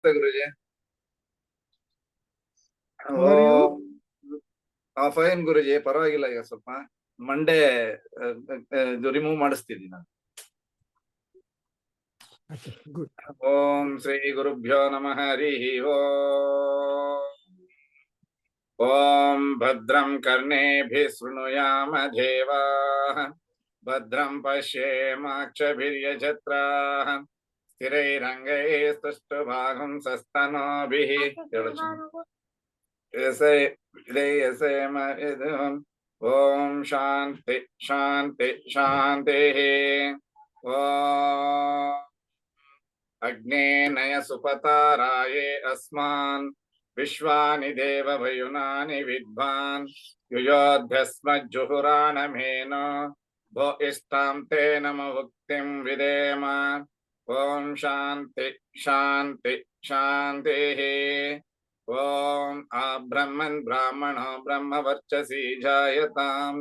ನಮಸ್ತೆ ಗುರುಜಿ. How are you? Fine ಗುರುಜಿ, ಪರವಾಗಿಲ್ಲ. ಈಗ ಸ್ವಲ್ಪ ಮಂಡೇ ರಿಮೂವ್ ಮಾಡಿಸ್ತಿದ್ದೀನಿ ನಾನು. Good. ಓಂ ಶ್ರೀ ಗುರುಭ್ಯೋ ನಮಃ. ಹರಿ ಓಂ ಭದ್ರಂ ಕರ್ಣೇಭಿಃ ಶೃಣುಯಾಮ ದೇವಾಃ, ಭದ್ರಂ ಪಶ್ಯೇಮಾಕ್ಷಭಿರ್ಯಜತ್ರಾಃ, ಸ್ಥಿರೈರಂಗೈಸ್ತುಷ್ಟುಭಾಗಂ ಸಸ್ತನೋಭಿಃ. ಓಂ ಶಾಂತಿ ಶಾಂತಿ ಶಾಂತಿ. ಓಂ ಅಗ್ನೇನಯ ಸುಪತಾರಾಯೇ ಅಸ್ಮಾನ್ ವಿಶ್ವಾನಿ ದೇವ ವಯುನಾನಿ ವಿದ್ವಾನ್ ಯುಯೋಧ್ಯಸ್ಮಜ್ಜುಹುರಾಣಮೇನೋ ಭೋ ಇಷ್ಟಾಂ ತೇ ನಮ ಭುಕ್ತಿಂ ವಿಧೇಮ. ಓಂ ಶಾಂತಿ ಶಾಂತಿ ಶಾಂತಿ. ಓಂ ಬ್ರಹ್ಮನ್ ಬ್ರಾಹ್ಮಣೋ ಬ್ರಹ್ಮವರ್ಚಸಿ ಜಾಯತಾಂ,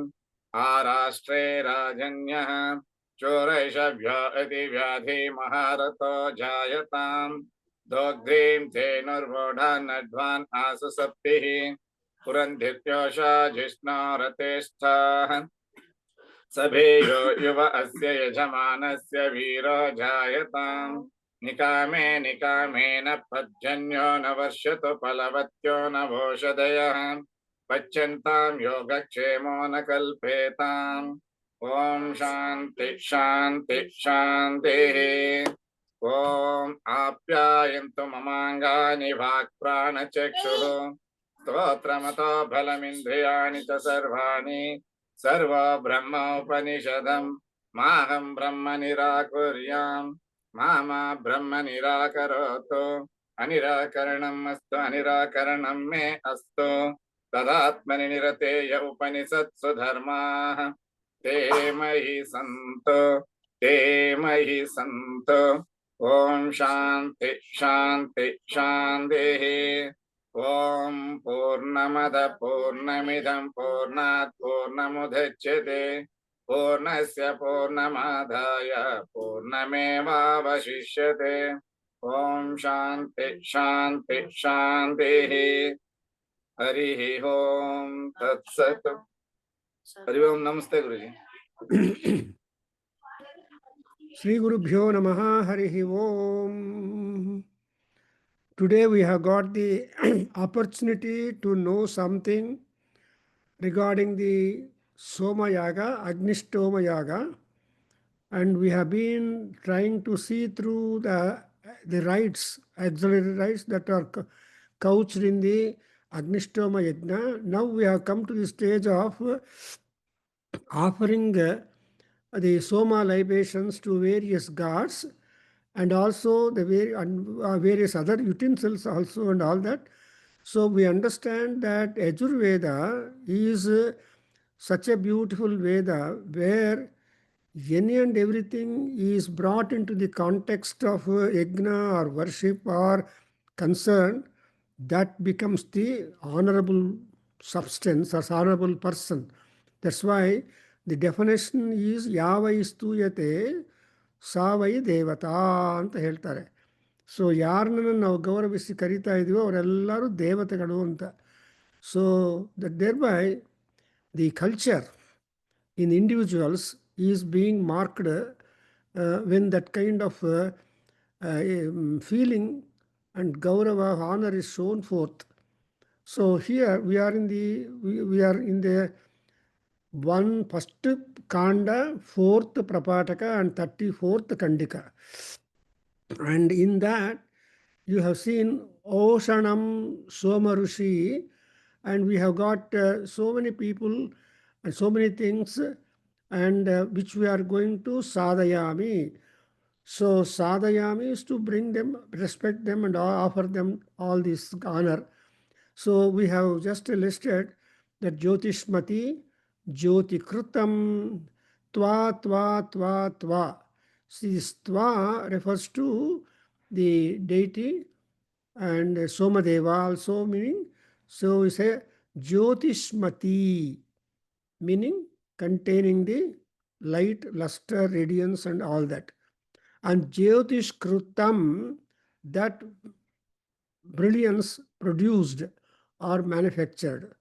ಆರಾಷ್ಟ್ರೇ ರಾಜನ್ಯಃ ಚೋರೈಷಭ್ಯೋ ಅತಿ ವ್ಯಾಧಿ ಮಹಾರಥೋ ಜಾಯತಾಂ, ದೋಗ್ಧ್ರೀಂ ತೇನುರ್ವೋಢಾನ್ನಧ್ವಾನ್ ಆಸು ಸಪ್ತಿಃ, ಪುರಂಧಿತ್ಯೋಷಾ ಜಿಷ್ಣೋ ರಥೇಷ್ಠಾಃ, ಸಭೇಯೋ ಯುವ ಅಸ್ಯ ಯಜಮಾನಸ್ಯ ವೀರೋ ಜಾಯತಾಂ, ನಿಕಾಮೇ ನಿಕಾಮೇನ ಪಜ್ಜನ್ಯೋ ನ ವರ್ಷತು ಫಲವತ್ಯೋ ನ ಭೋಷಧಯಃ, ಪಚ್ಯಂತಾಂ ಯೋಗಕ್ಷೇಮೋ ನ ಕಲ್ಪೇತಾಂ. ಓಂ ಶಾಂತಿ ಶಾಂತಿ ಶಾಂತಿ. ಓಂ ಆಪ್ಯಾಯಂತು ಮಮಾಂಗಾನಿ ವಾಕ್ ಪ್ರಾಣಚಕ್ಷುಃ, ಸ್ತೋತ್ರಮತೋ ಬಲಮಿಂದ್ರಿಯಾಣಿ ಚ ಸರ್ವಾಣಿ, ಸರ್ವೋ ಬ್ರಹ್ಮ ಉಪನಿಷದಂ ಮಾಹಂ ಬ್ರಹ್ಮ ನಿರಾಕುರ್ಯಾಂ, ಮಾಮಾ ಬ್ರಹ್ಮ ನಿರಾಕರೋತು. ಅನಿರಾಕರಣಂ ಅಸ್ತು ಅನಿರಾಕರಣಂ ಮೇ ಅಸ್ತು, ತದಾತ್ಮನಿ ನಿರತೇಯ ಉಪನಿಷತ್ಸು ಧರ್ಮಾಃ ತೇ ಮಹಿ ಸಂತು ತೇ ಮಹಿ ಸಂತು. ಓಂ ಶಾಂತಿ ಶಾಂತಿ ಶಾಂತಿ. ಓಂ ಪೂರ್ಣಮದ ಪೂರ್ಣಮಿದಂ ಪೂರ್ಣಾತ್ ಪೂರ್ಣಮುದಚ್ಯತೆ, ಪೂರ್ಣಸ್ಯ ಪೂರ್ಣಮಾದಾಯ ಪೂರ್ಣಮೇವಾವಶಿಷ್ಯತೆ. ಓಂ ಶಾಂತಿ ಶಾಂತಿ ಶಾಂತಿ. ಹರಿ ಓಂ ತತ್ಸತ್. ಹರಿ ಓಂ. ನಮಸ್ತೆ ಗುರುಜಿ. Sri Gurubhyo Namaha. Hari Om. Today we have got the opportunity to know something regarding the Soma Yaga, Agnishtoma Yaga, and we have been trying to see through the rites, auxiliary rites that are couched in the Agnishtoma Yajna. Now we have come to the stage of offering the Soma libations to various gods, and also the various other utensils also, and all that. So we understand that Yajurveda is such a beautiful Veda where any and everything is brought into the context of yajna or worship or concern, that becomes the honorable substance or honorable person. That's why the definition is Yavai Stuyate Savai Devata anta ಹೇಳ್ತಾರೆ. So ಯಾರನ್ನ ನಾವು ಗೌರವಿಸಿ ಕರಿತಾ ಇದೀವೋ ಅವರೆಲ್ಲರೂ ದೇವತೆಗಳು ಅಂತ. So that thereby the culture in individuals is being marked when that kind of feeling and gaurava, honor is shown forth. So here we are in the first Kanda, 4th Prapataka and 34th Kandika. And in that you have seen Oshanam Somarushi, and we have got so many people and so many things, and which we are going to Sadayami. So Sadayami is to bring them, respect them, and offer them all this honor. So we have just listed that Jyotishmati, Jyoti Krutam, Tva, Tva, Tva, Tva. See, this Tva refers to the deity, and Somadeva also meaning. So we say Jyotishmati, meaning containing the light, luster, radiance, and all that. And Jyotish Krutam, that brilliance produced or manufactured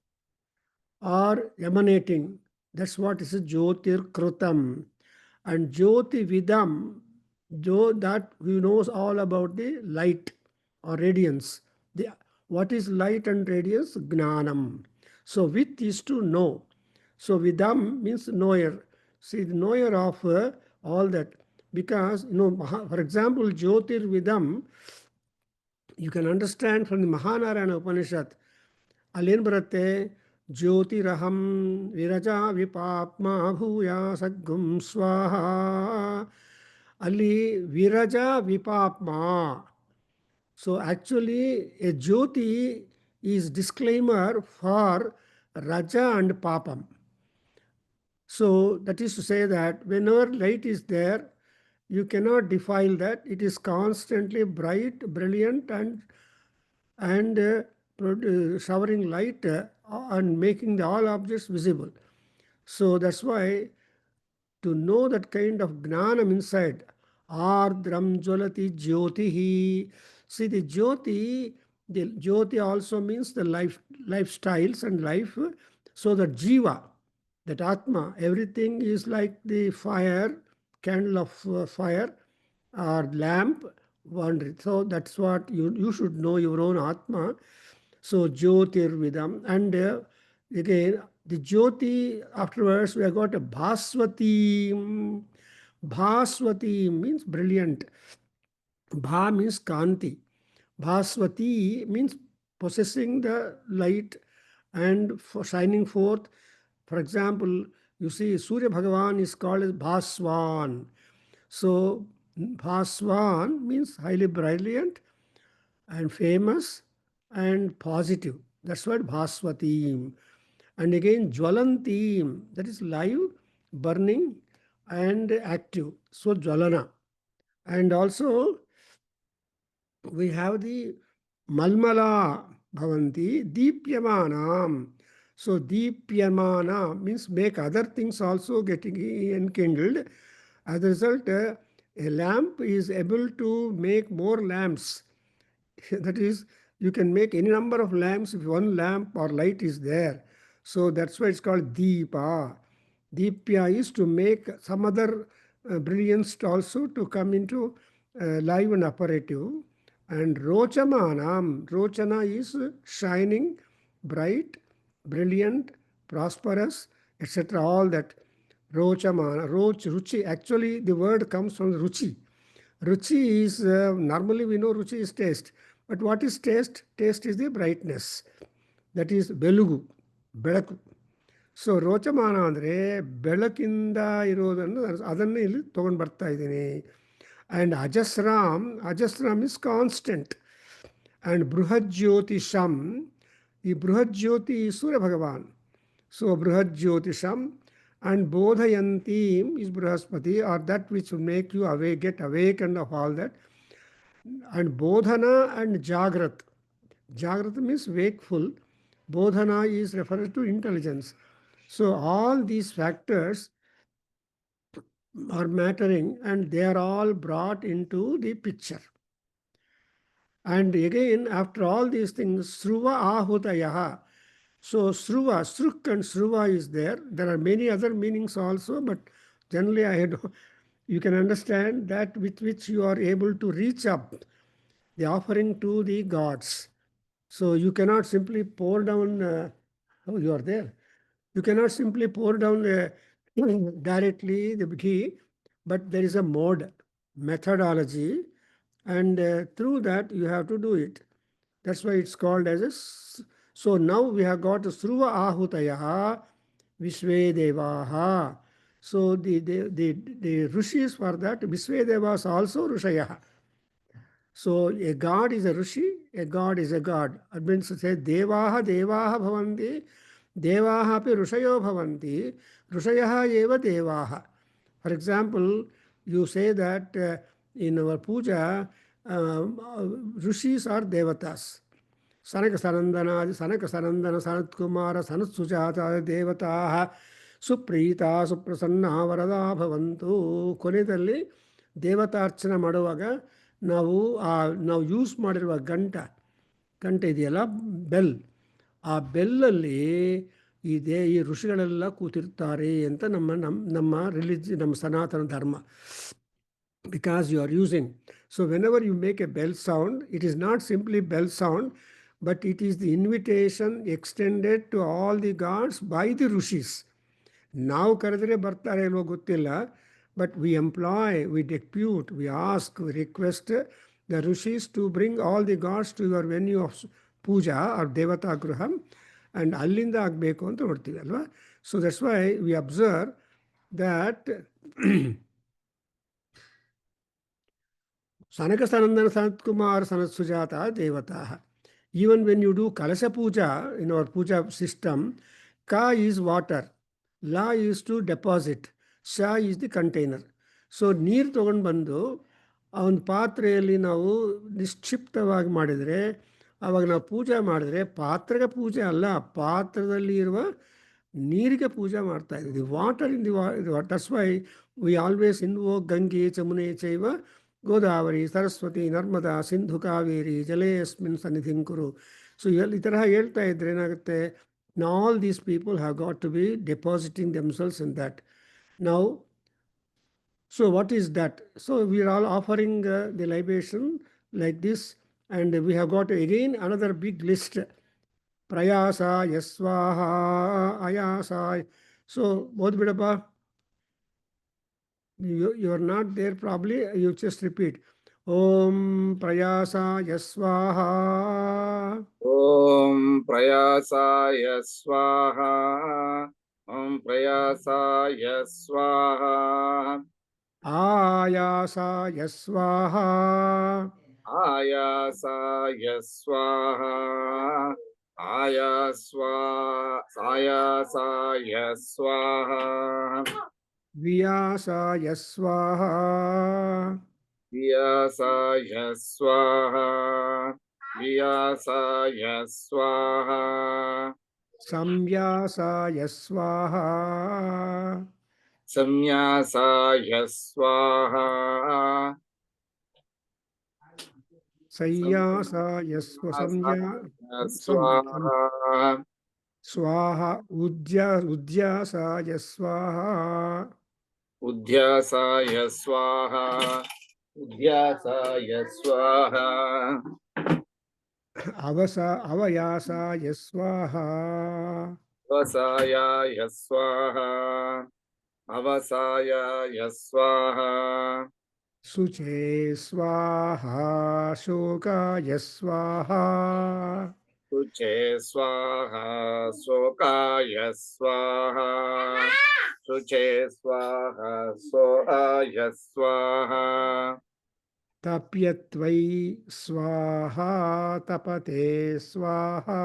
or emanating. That's what is Jyotir Krutam. And Jyoti Vidam, that who knows all about the light or radiance. What is light and radiance? Gnanam. So with is to know. So Vidam means knower. See, the knower of all that. Because, for example, Jyotir Vidam, you can understand from the Mahanarayana Upanishad. ಅಲ್ಲೇನು ಬರುತ್ತೆ ಜ್ಯೋತಿರಹಂ ವಿರಜಾ ವಿಪಾಪ್ಮ ಭೂಯ ಸಗ್ಗುಂ ಸ್ವಾಹ ಅಲ್ಲಿ ವಿರಜಾ ವಿಪಾಪ್ಮ so actually a jyoti is disclaimer for raja and papam. So that is to say that whenever light is there, you cannot defile that. It is constantly bright, brilliant, and showering light and making all objects visible. So that's why to know that kind of gnanam inside, ardram jolati jyotihi. See, the jyoti also means the lifestyles and life. So that jiva, that atma, everything is like the fire, candle of fire or lamp. So that's what you should know your own atma. So Jyotir Vidam. And again, the Jyoti, afterwards, we have got a Bhaswati. Bhaswati means brilliant. Bha means Kanti. Bhaswati means possessing the light and for shining forth. For example, you see Surya Bhagavan is called as Bhaswan. So Bhaswan means highly brilliant and famous and positive. That's what Bhaswatim. And again, Jwalantim, that is live, burning, and active. So Jwalana. And also, we have the Malmala Bhavanti, Deepyamanam. So Deepyamana means make other things also getting enkindled. As a result, a lamp is able to make more lamps. That is, you can make any number of lamps if one lamp or light is there. So that's why it's called Deepa. Deepya is to make some other brilliance also to come into live and operative. And Rochamanam, Rochana is shining, bright, brilliant, prosperous, etc. All that. Rochamana, Ruchi. Actually, the word comes from Ruchi. Ruchi is, normally we know Ruchi is taste. But what is taste? Taste is the brightness. That is Belugu, belaku. So ರೋಚಮಾನ ಅಂದರೆ ಬೆಳಕಿಂದ ಇರೋದನ್ನು ಅದನ್ನು ಇಲ್ಲಿ ತೊಗೊಂಡು ಬರ್ತಾ ಇದ್ದೀನಿ. And ajasram is constant. And ಬೃಹಜ್ಯೋತಿಷಂ, ಈ ಬೃಹಜ್ಯೋತಿ ಸೂರ್ಯ ಭಗವಾನ್. ಸೊ ಬೃಹಜ್ಯೋತಿಷಂ. And Bodhayantim is Brihaspati, or that which will make you awake, get awakened of all that. And Bodhana and Jagrat. Jagrat means wakeful. Bodhana is referred to intelligence. So all these factors are mattering, and they are all brought into the picture. And again, after all these things, Sruva Ahutayaha. So Sruva, Sruk and Sruva is there. There are many other meanings also, but generally you can understand that with which you are able to reach up the offering to the gods. So you cannot simply pour down, you are there. You cannot simply pour down directly the ghee, but there is a mode, methodology, and through that you have to do it. That's why it's called as a... So now we have got Sruva Ahutayaha Vishvedevaha. So the Rishis for that, Vishvedevas also Rishayaha. So a god is a Rishi, a god is a god. It means to say Devaha Bhavanti, Devaha api Rishayo Bhavanti, Rishayaha eva Devaha. For example, you say that in our puja, Rishis are Devatas. Sanaka Sanandana Sanat Kumara Sanat Sujata Devataha Suprita Suprasanna Varada Bhavantu. ಕೊನೆಯಲ್ಲಿ ದೇವತಾರ್ಚನೆ ಮಾಡುವಾಗ ನಾವು use ಮಾಡಿರುವ ಗಂಟ, ಕಂಠ ಇದೆಯಲ್ಲ, bell, ಆ ಬೆಲ್ಲಲ್ಲಿ ಈ ಋಷಿಗಳೆಲ್ಲ ಕೂತಿರ್ತಾರೆ ಅಂತ ನಮ್ಮ ರಿಲಿಜಿ, ನಮ್ಮ ಸನಾತನ ಧರ್ಮ. Because you are using. So whenever you make a bell sound, it is not simply bell sound, but it is the invitation extended to all the gods by the rishis. ನಾವು ಕರೆದರೆ ಬರ್ತಾರೆ ಇಲ್ವೋ ಗೊತ್ತಿಲ್ಲ, but we employ, we depute, we ask, we request the rishis to bring all the gods to your venue of puja or ದೇವತಾ ಗೃಹಂ, and ಅಲ್ಲಿಂದ ಆಗಬೇಕು ಅಂತ ನೋಡ್ತೀವಿ ಅಲ್ವಾ. So that's why we observe that Sanaka Sanandana Sanat Kumar Sanat Sujata Devataha. Even when you do Kalasha Puja, in our puja system, Ka is water, La is to deposit, Sha is the container. So ನೀರು ತಗೊಂಡು ಬಂದು ಅವನ ಪಾತ್ರೆಯಲ್ಲಿ ನಾವು ನಿಕ್ಷಿಪ್ತವಾಗಿ ಮಾಡಿದರೆ, ಆವಾಗ ನಾವು ಪೂಜೆ ಮಾಡಿದ್ರೆ ಪಾತ್ರೆಗೆ ಪೂಜೆ ಅಲ್ಲ, ಪಾತ್ರದಲ್ಲಿ ಇರುವ ನೀರಿಗೆ ಪೂಜೆ ಮಾಡ್ತಾ ಇದ್ದೀವಿ. Water in the that's why we always invoke Gange Yamune ಚೈವ ಗೋದಾವರಿ ಸರಸ್ವತಿ ನರ್ಮದಾ ಸಿಂಧು ಕಾವೇರಿ ಜಲೇ ಅಸ್ಮಿನ್ ಸನ್ನಿಧಿಂ ಕುರು. ಸೊ ಈ ತರಹ ಹೇಳ್ತಾ ಇದ್ರೆ ಏನಾಗುತ್ತೆ, all these people have got to be depositing themselves in that. Now so what is that? So we are all offering the libation like this, and we have got again another big list. Prayasa yasvaha ayasa. So both bidappa, you are not there probably, you just repeat. Om prayasa yasvaha. Om prayasaya swaha. Om prayasaya swaha. Ayasa yasvaha. Ayasaya swaha. Ayasaya swaha. Vyasa yasvaha. Vyasaya swaha. Vyasaya swaha. Samyasa yasvaha. Samyasaya swaha. Sayyasa yasva samya Swaha. swaha udyasa yasvaha. Udhyasaya swaha. Udhyasaya swaha. Avayasa yasvaha. Avasaya swaha. Avasaya swaha. Suche swaha shoka yasvaha. Suche swaha. Sokaya swaha. Suche swaha. Sokaya swaha. Tapyatvai swaha tapate swaha.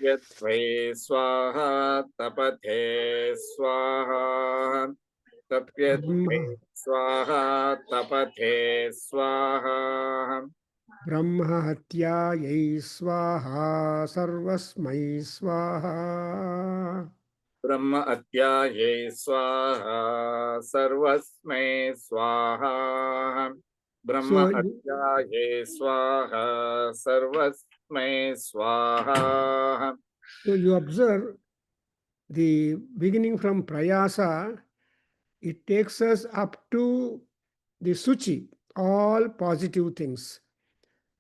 Yatvai swaha. Tapate swaha. Tapyatvai swaha. Tapate swaha. Brahma hatyayai swaha sarvasmai swaha. Brahma atyaye swaha. Sarvasmai swaha. Brahma atyaye swaha. Sarvasmai swaha. So you observe the beginning from prayasa, it takes us up to the suchi, all positive things.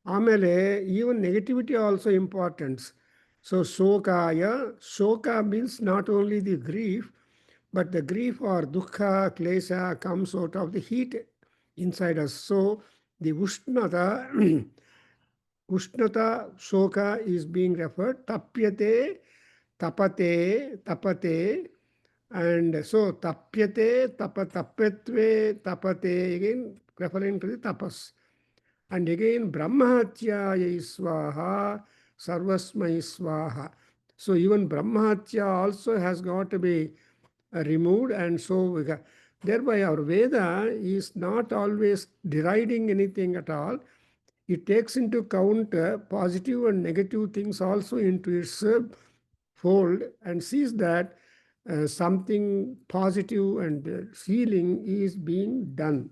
Amele, even negativity also important. So shokaya, shoka means not only the grief, but the grief or dukkha, klesha comes out of the heat inside us. So the ushnata shoka is being referred, tapyate, tapate, and so tapyate, tapatve, tapate, again referring to the tapas. And again, Brahmahatyaya swaha, sarvasmai swaha. So even Brahmahatya also has got to be removed, and so thereby our Veda is not always deriding anything at all. It takes into account positive and negative things also into its fold, and sees that something positive and healing is being done.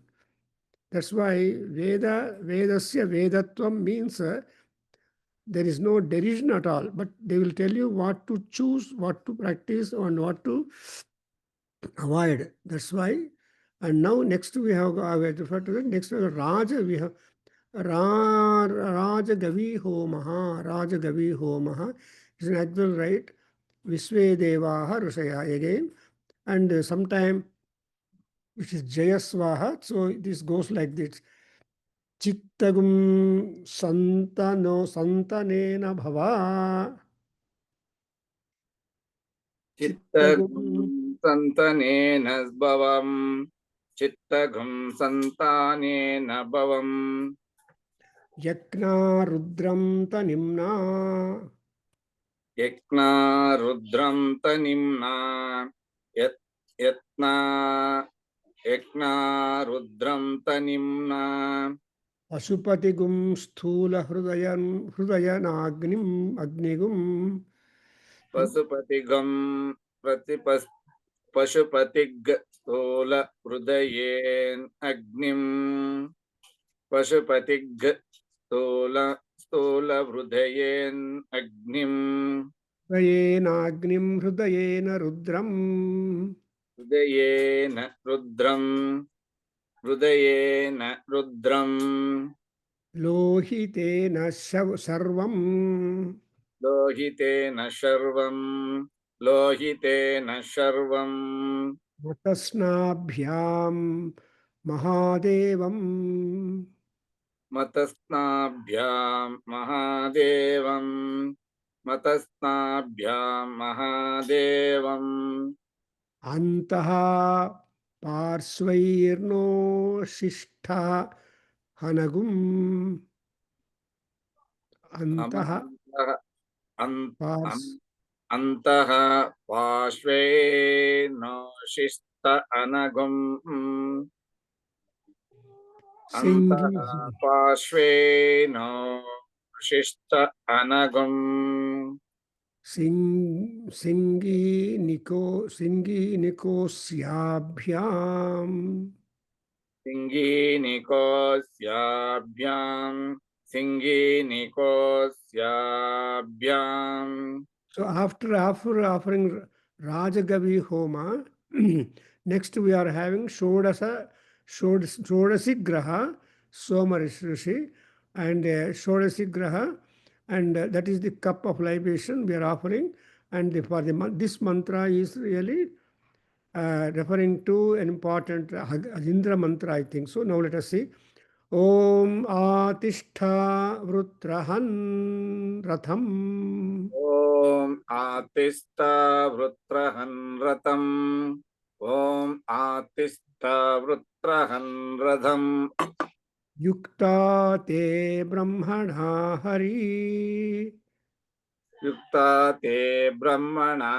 That's why Vedasya Vedatvam means there is no derision at all, but they will tell you what to choose, what to practice, and what to avoid. That's why. And now next we have, I will refer to it. Next we have Raja. We have Raja Gavi Homaha. Raja Gavi Homaha is an actual right. Visve Devaha Rusaya again. And sometime which is Jayasvaha. So this goes like this. Chittagum santanena bhava. चित्तगुं सन्तानेन भवम् चित्तगुं सन्तानेन भवम् Yakna rudram tanimna. यज्ञा रुद्रं तनिम्ना यत्ना यज्ञा रुद्रं तनिम्ना Pasupatigum sthula hrudayanagnim agnigum. पशुपतिगं प्रतिपस् पशुपतिग स्थूल हृदयेन अग्निं पशुपतिग स्थूल हृदयेन अग्निं Hrudayenagnim hrudayena rudram. हृदयेन रुद्रं हृदयेन रुद्रं Lohitena sarvam. लोहितेन शर्वं लोहितेन शर्वं Matasnabhyam Mahadevam. मतस्नाभ्यां महादेवं मतस्नाभ्यां महादेवं Antaha parsvairno shishta hanagum. Antaha अमन्तः अन्- pars अन्- अन्तः पार्श्वे नोशिस्त अनगुम् अन्तः Singhi. पार्श्वे नोशिस्त अनगुम् Singhi Nikosyabhyam. सिंगीनिकोस्याभ्यां सिंगीनिकोस्याभ्यां So after offering Rajagavi Homa, next we are having Shodasi Graha, Soma Rishi, and Shodasi Graha, and that is the cup of libation we are offering. And this mantra is really referring to an important Indra mantra, I think. So now let us see. Om Atishtha Vrutrahan Ratham. ॐ आतिष्ठा वृत्रहन् रथम् ॐ आतिष्ठा वृत्रहन् रथम् Yukta te brahmana hari. युक्ता ते ब्रह्मणा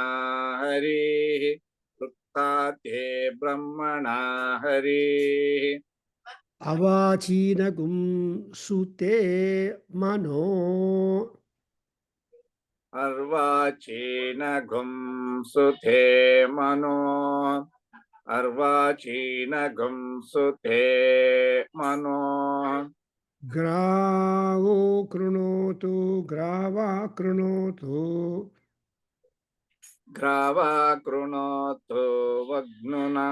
हरिः युक्ता ते ब्रह्मणा हरिः Avachinagum sute mano. अर्वाचीनघुं सुते मनो अर्वाचीनघुं सुते मनो Gravo krunotu grava krunotu. ग्रावा कृणोतु वग्नुना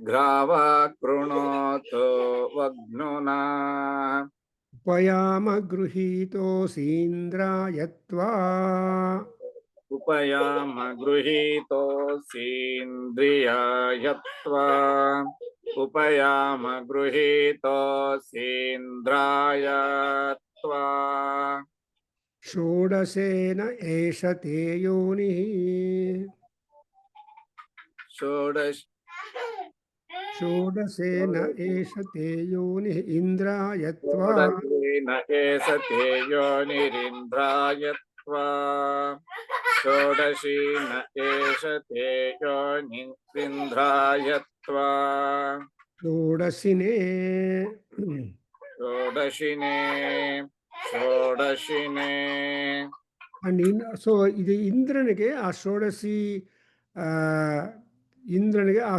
ग्रावा कृणोतु वग्नुना Upayama gruhito sindra yatva. उपयाम गृहीतोऽसीन्द्रियायत्वा उपयाम गृहीतोऽसीन्द्रायत्वा Shodasena esha te yonihi. षोडश Shodasena esha te yonihi indra yatva. षोडशेन एष ते योनिरिन्द्रायत्वा षोडशीन एष ते योनिरिन्द्रायत्वा Shodasine. षोडशिने षोडशिने And so ಇದು ಇಂದ್ರನಿಗೆ ಆ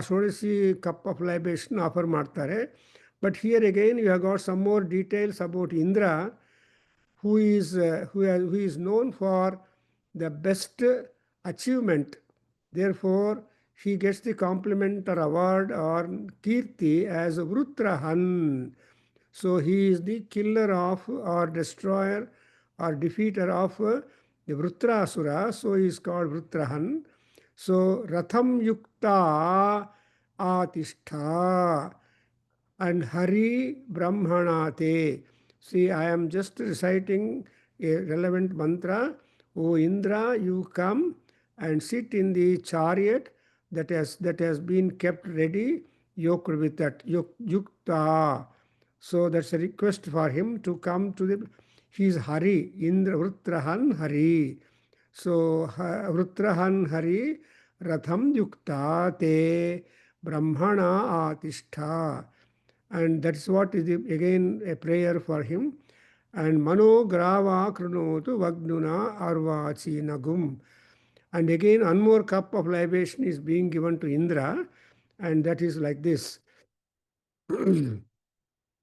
ಷೋಡಸಿ ಕಪ್ ಆಫ್ ಲೈಬೇಷನ್ ಆಫರ್ ಮಾಡ್ತಾರೆ. But here again you have got some more details about Indra, who is known for the best achievement. Therefore, he gets the compliment or award or kirti as Vrutrahan. So he is the killer of or destroyer or defeater of the Vrutrasura. So he is called Vrutrahan. So Ratham Yukta Atishtha and Hari Brahmanate. See, I am just reciting a relevant mantra. O Indra, you come and sit in the chariot that has been kept ready, yoked with that yukta. So that's a request for him to come to the. He is Hari, Indra Vrutrahan Hari. So Vrutrahan Hari Ratham Yukta Te Brahmana Atishtha. And that's what is again a prayer for him. And Mano Grava Krunotu Vagnuna Arvachi Nagum. And again, one more cup of libation is being given to Indra, and that is like this.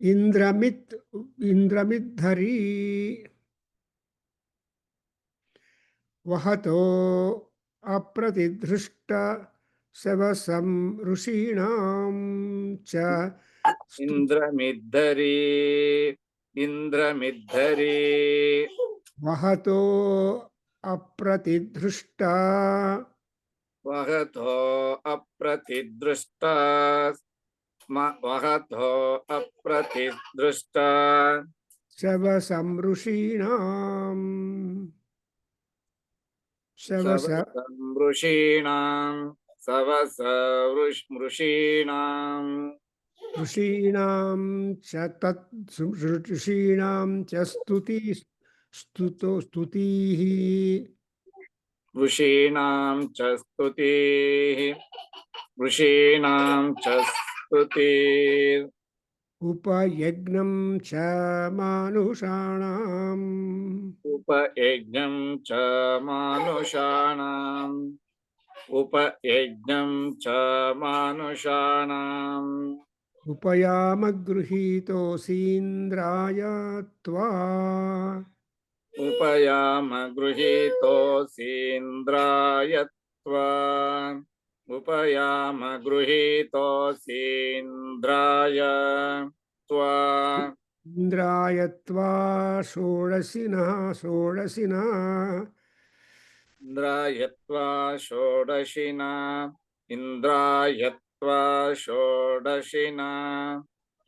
Indramidhari Vahato Apratidhrishta Savasam Rushinam Cha Indramiddhari Vahato Apratidhrishta Vahato Apratidrushta Vahato Apratidrushta Savasam Rushinam Savasa Rushinam Rushinam Rushinam Chatat Rushinam Stutihi Rushinam Chastutihi Rushinam Chastuti Upayagnam Cha Manushanam Upayajnam Cha Manushanam Upayajnam Cha Manushanam Upayamagruhito Sindraya Tva Upayama Gruhito Sindrayatva Upayama Gruhito Sindraya Tva Indrayatva Shodasina Indrayatva Shodashina Indrayatva Shodashina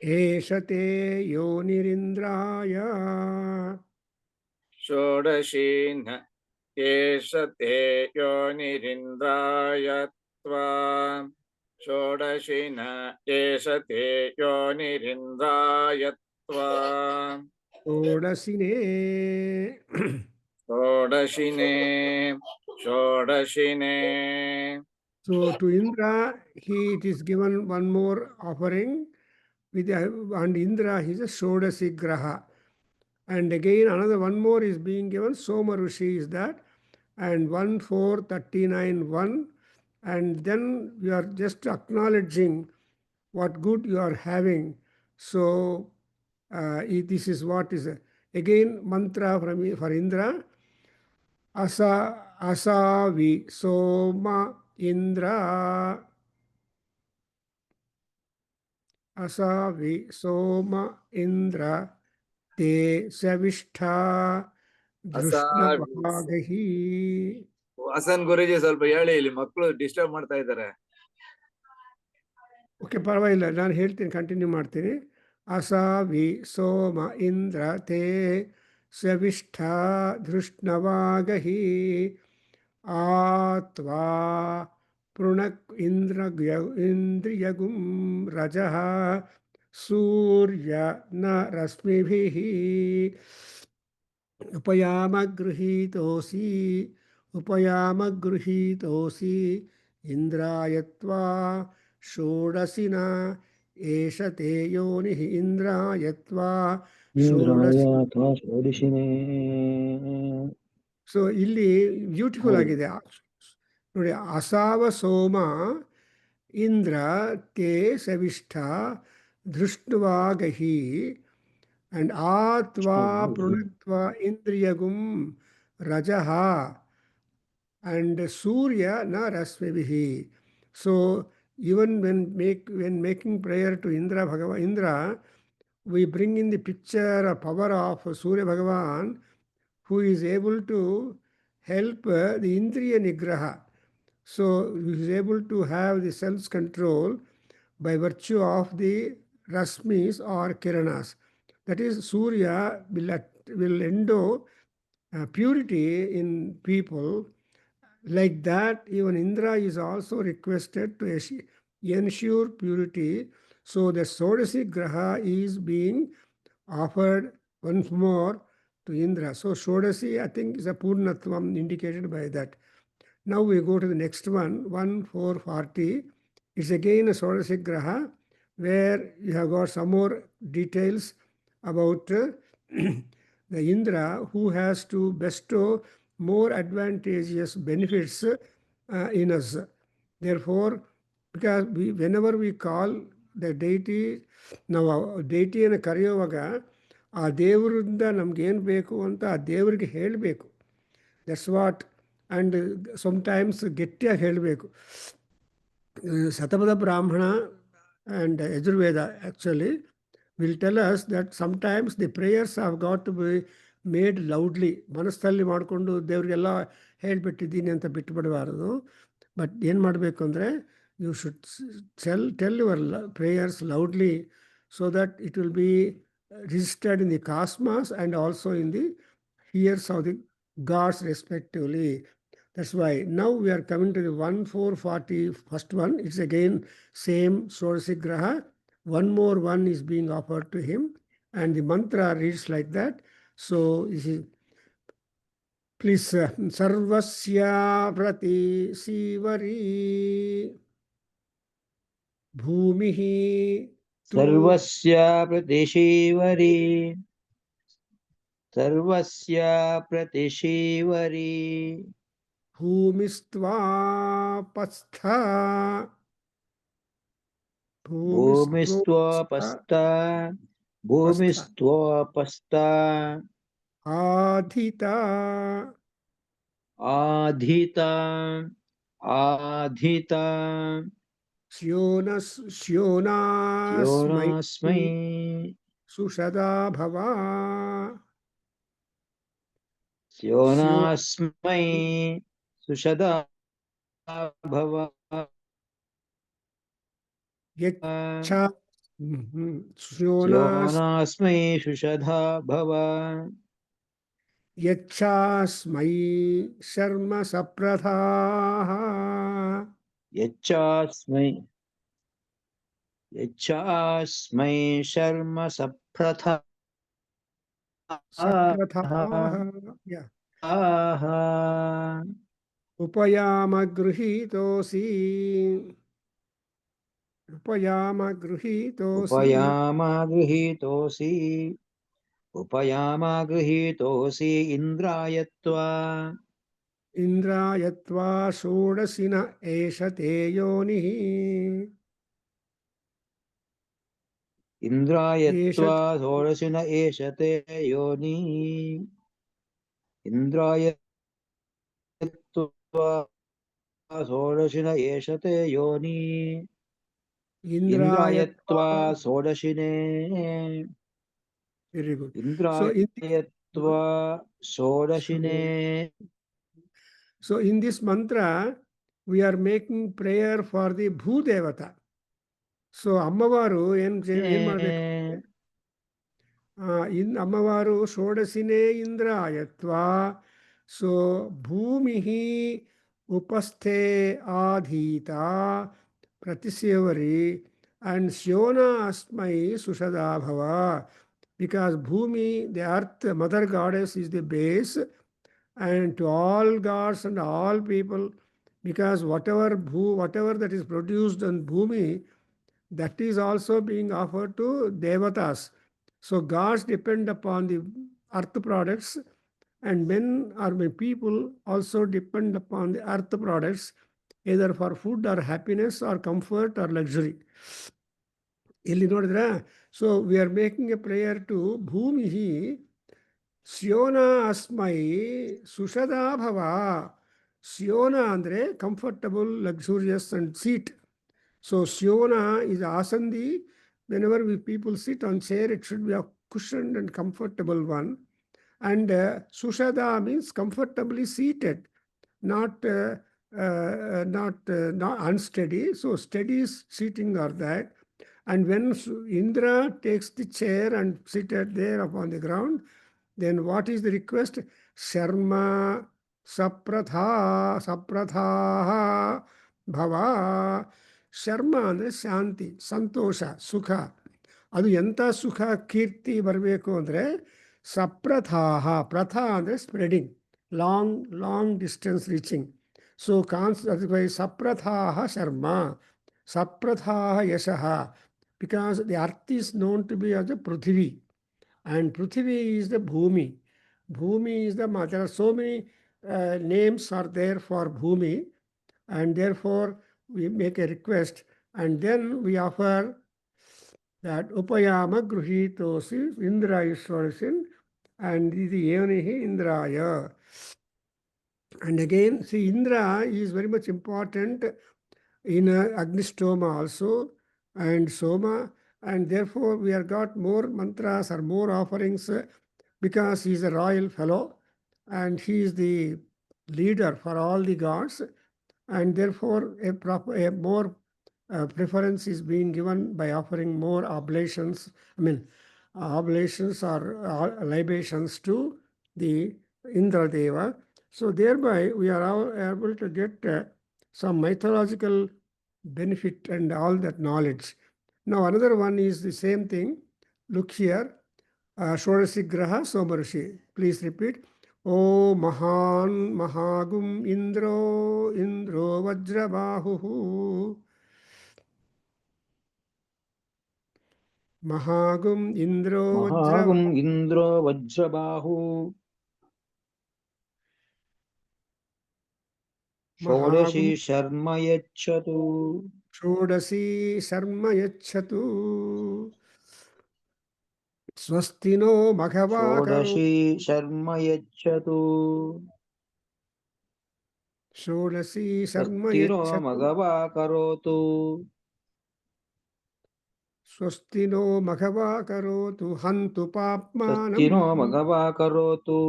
Eshate Yonirindraya Shodashina Yeshate Yonirindrayatva Shodashina Yeshate Yonirindrayatva Shodasine Shodashine So to Indra, it is given one more offering and Indra is a Shodasi Graha. And again, another one more is being given. Soma Rishi is that. And 1, 4, 39, 1. And then you are just acknowledging what good you are having. So this is what is again mantra for Indra. Asavi Soma Indra. Asavi Soma Indra. Te Savishta Dhrushnavagahi. Hasan Guruji ಸ್ವಲ್ಪ ಹೇಳಿ, ಇಲ್ಲಿ ಮಕ್ಕಳು disturb ಮಾಡ್ತಾ ಇದ್ದಾರೆ. Okay, ಪರವಾಗಿಲ್ಲ, ನಾನು ಹೇಳ್ತೀನಿ, continue ಮಾಡ್ತೀನಿ. ಅಸಾವಿ ಸೋಮ ಇಂದ್ರ ತೇ ಸವಿಷ್ಠ ಧೃಷ್ಣವಾಗಹಿ ಆತ್ವಾ ಪೃಣಕ್ ಇಂದ್ರಿಯಗುಂ ರಜಃ ಸೂರ್ಯ ನ ರಶ್ಮಿಭಿಃ उपयामगृहीतोऽसि इन्द्रायत्वा षोडशिना एष ते योनिः इन्द्रायत्वा षोडशिने. ಸೊ ಇಲ್ಲಿ ಬ್ಯೂಟಿಫುಲ್ ಆಗಿದೆ ನೋಡಿ. ಅಸಾವ ಸೋಮ ಇಂದ್ರ ತೇ ಸವಿಷ್ಠ ಧೃಷ್ಣುವಾಗಹಿ. and Atva Prunatva Indriyagum Rajaha and Surya na Rasmivihi. So even when making prayer to Indra, we bring in the picture or power of Surya Bhagavan, who is able to help the Indriya Nigraha. So he is able to have the self-control by virtue of the Rasmis or Kiranas. That is, Surya will endow purity in people. Like that, even Indra is also requested to ensure purity. So the Sodasi Graha is being offered once more to Indra. So Shodasi, I think, is a Purnatvam indicated by that. Now we go to the next one, 1440. It's again a Sodasi Graha, where you have got some more details about the Indra, who has to bestow more advantageous benefits in us. Therefore, because whenever we call the deity, ನಾವು ಡೇಟಿಯನ್ನು ಕರೆಯುವಾಗ ಆ ದೇವರಿಂದ ನಮ್ಗೇನು ಬೇಕು ಅಂತ ಆ ದೇವರಿಗೆ ಹೇಳಬೇಕು. That's what. And sometimes ಗಟ್ಟಿಯಾಗಿ ಹೇಳಬೇಕು. ಶತಪಥ ಬ್ರಾಹ್ಮಣ and Yajurveda actually will tell us that sometimes the prayers have got to be made loudly. ಮನಸ್ಸಲ್ಲಿ ಮಾಡಿಕೊಂಡು ದೇವರಿಗೆಲ್ಲ ಹೇಳಿಬಿಟ್ಟಿದ್ದೀನಿ ಅಂತ ಬಿಟ್ಟುಬಿಡಬಾರದು. ಬಟ್ ಏನು ಮಾಡಬೇಕು ಅಂದರೆ you should tell your prayers loudly so that it will be registered in the cosmos and also in the ears of the gods respectively. That's why now we are coming to the 1440 first one. It's again same Sodasi Graha. One more one is being offered to him, and the mantra reads like that. So please, Sarvasya Prati Sivari Bhumihi सर्वस्य प्रतिशीवरी सर्वस्य प्रतिशीवरी Bhumistvapastha भूमिस्त्वपस्ता Adhita आधिता Shionasmai Sushada Bhava स्योनास्मै सुषदा भव Yacha स्योनास्मै सुषदा भव Yachasmai Sharma Sapradhaha यच्चास्मै शर्म सप्रथा Yeah. Upayama Gruhitosi उपयामा गृहीतोऽसि इन्द्रायत्वा Indrayatva Shodasina Eshate Yonihi इन्द्रायत्वा षोडशिन एषते योनि इन्द्रायत्वा षोडशिन एषते योनि इन्द्रायत्वा षोडशिने Very good. इन्द्रायत्वा षोडशिने. So in this mantra, we are making prayer for the Bhudevata. So ಅಮ್ಮವಾರು ಏನು ಮಾಡಬೇಕು? ಅಮ್ಮವಾರು ಷೋಡಸಿನೇ ಇಂದ್ರಾಯತ್ವ. ಸೊ ಭೂಮಿಹಿ ಉಪಸ್ಥೆ ಆಧೀತ ಪ್ರತಿಸೇವರಿ and Shiona Asmai Sushadabhava, because Bhumi, the earth, mother goddess, is the base, and to all gods and all people, because whatever that is produced on Bhumi, that is also being offered to devatas. So gods depend upon the earth products, and men or people also depend upon the earth products, either for food or happiness or comfort or luxury. ಇಲ್ಲಿ ನೋಡಿದ್ರ so we are making a prayer to Bhumi ಸ್ಯೋನ ಅಸ್ಮೈ ಸುಷದಾ ಭವ. ಸ್ಯೋನ ಅಂದರೆ comfortable, luxurious and seat. So syona is asandi. Whenever we people sit on chair, it should be a cushioned and comfortable one. And sushada means comfortably seated, not unsteady. So steady seating are that. And when Indra takes the chair and seated there upon the ground, then what is the request? Sharma sapratha bhava. Sharma ಅಂದರೆ ಶಾಂತಿ, ಸಂತೋಷ, ಸುಖ. ಅದು ಎಂಥ ಸುಖ, ಕೀರ್ತಿ ಬರಬೇಕು ಅಂದರೆ ಸಪ್ರಥಾಹ. ಪ್ರಥ ಅಂದರೆ spreading, long distance reaching. So ಅದಕ್ಕೆ ಸಪ್ರಥಾಹ ಶರ್ಮ, ಸಪ್ರಥಾಹ ಯಶಃ. Because the earth is known to be as the Prithvi, and Prithvi is the Bhumi. Bhumi is the mother. There are so many names are there for Bhumi, and therefore we make a request, and then we offer that Upayama Gruhitosi Indra Ishwarasin, and the Yonihi Indraya. And again, see, Indra is very much important in Agnistoma also, and Soma, and therefore we have got more mantras or more offerings because he is a royal fellow and he is the leader for all the gods, and therefore a more preference is being given by offering more oblations. Oblations or libations to the Indra Deva. So thereby we are able to get some mythological benefit and all that knowledge. Now another one is the same thing. Look here. Shodasigraha Somarshi. Please repeat. O Mahan Mahagum Indro Vajrabahu. Mahagum Indro ಮಹಾಗುಂ ಇಂದ್ರೋ ವಜ್ರಬಾಹು ಷೋಡಶಿ ಶರ್ಮ ಯಚ್ಚತು. ಷೋಡಶಿ ಶರ್ಮ ಯಚ್ಚತು. ಸ್ವಸ್ತಿನೋ ಮಘವಾಕರೋ. ಷೋಡಶಿ ಶರ್ಮ ಯಚ್ಚತು. ಷೋಡಶಿ ಶರ್ಮ ಸ್ವಸ್ತಿನೋ ಯಚ್ಚತು. ಮಘವಾ ಕರೋತು. ಸ್ವಸ್ತಿನೋ ಮಘವಾ ಕರೋತು ಹಂತು ಪಾಪ್ಮಾನಂ. ಸ್ವಸ್ತಿನೋ ಮಘವಾ ಕರೋತು.